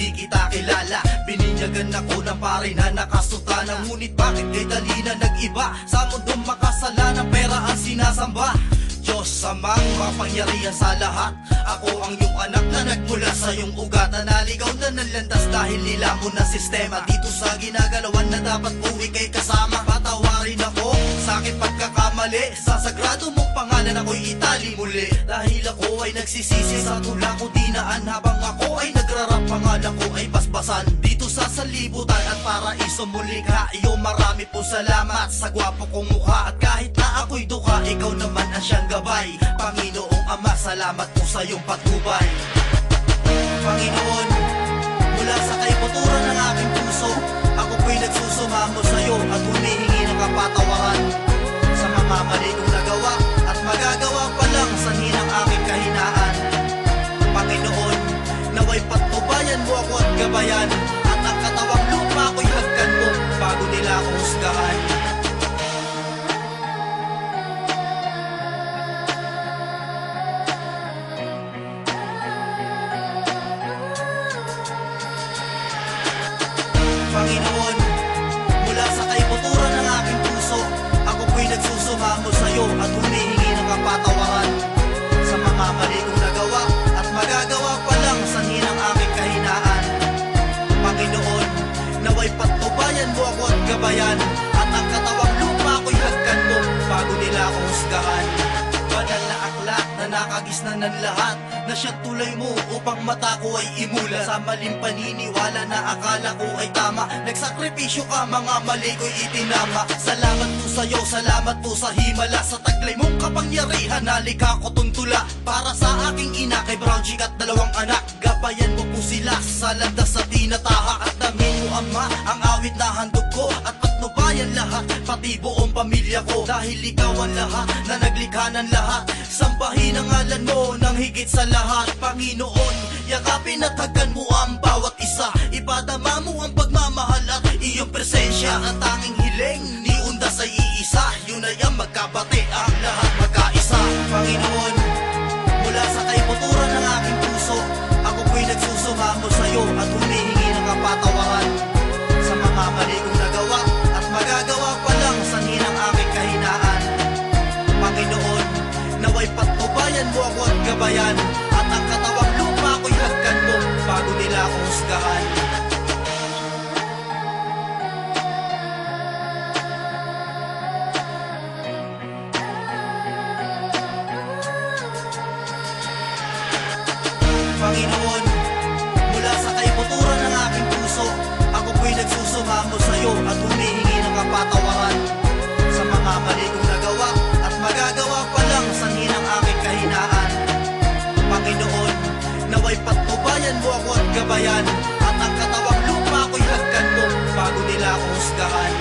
di kita kilala. Bininyagan ako ng pare na nakasutana, ngunit bakit kay dali na nag-iba? Sa mundong makasalanan, pera ang sinasamba. Diyos amang mapangyarihan sa lahat, ako ang iyong anak na nagmula sa iyong ugat, na naligaw na ng landas dahil nilamon ng sistema. Dito sa ginagalawan na dapat po ikay kasama. Patawarin ako sa aking pagkakamali, sa sagrado mong pangalan ako'y itali muli. Dahil ako ay nagsisisi sa tula ko dinaan, habang ako ay nagrarap, pangalan ko ay basbasan. Dito sa sanlibutan at paraiso muli ka, iyo marami po salamat sa gwapo kong mukha. At kahit na ako'y duka, ikaw naman ang siyang gabay. Panginoong Ama, salamat po sa iyong patnubay. Panginoon, mula sa kaibuturan ng aking puso, ako po'y nagsusumamo sa iyo at humihingi ng kapatawaran sa mga mali kong nagawa at magagawa pa lang sa hinang aking kahinaan. Panginoon, naway patnubayan mo ako at gabayan, at ang katawang lupa ko'y hagkan mo bago nila ako husgahan. Panginoon, mula sa kaibuturan ng aking puso, ako po'y nagsusumamo sa iyo at humihingi ng kapatawaran sa mga mali kong nagawa at magagawa pa lang sa hinang aking kahinaan. Panginoon, naway patnubayan mo ako at gabayan, at ang katawang lupa ko'y hagkan mo bago nila ako husgahan. Banal na aklat na nakagisnan ng lahat, na siyang tulay mo upang mata ko ay imula. Sa maling paniniwala na akala ko ay tama, nagsakripisyo ka, mga mali ko'y itinama. Salamat po sa'yo, salamat po sa himala, sa taglay mong kapangyarihan nalikha ko tuntula. Para sa aking ina kay Brown Chick at dalawang anak, gabayan mo po sila sa landas sa tinatahak. At damin mo Ama ang awit na handog ko, at patnubayan lahat, pati buong pamilya ko. Dahil ikaw ang lahat na naglikha ng lahat, sambahin ang ngalan mo ng higit sa lahat. Panginoon, yakapin at hagkan mo ang bawat isa, ipadama mo ang pagmamahal at iyong presensya. Ang tanging hiling ni undas ay iisa, yun ay ang magkabati, ang lahat magkaisa. Panginoon, mula sa kaibuturan ng aking puso, ako po'y nagsusumamo sa iyo at humihingi ng kapatawaran sa mga mali kong nagawa at magagawa pa lang sa hinang aking kahinaan. Panginoon, naway patnubayan mo ako at gabayan, at ang katawang lupa ko'y hagkan mo bago nila ako husgahan. Panginoon, mula sa kaibuturan ng aking puso, ako po'y nagsusumamo sa iyo at humihingi ng kapatawaran sa mga mali kong nagawa at magagawa pa lang sa hinang aking kahinaan. Panginoon, naway patnubayan mo ako at gabayan, at ang katawang lupa ko'y hagkan mo bago nila ako husgahan.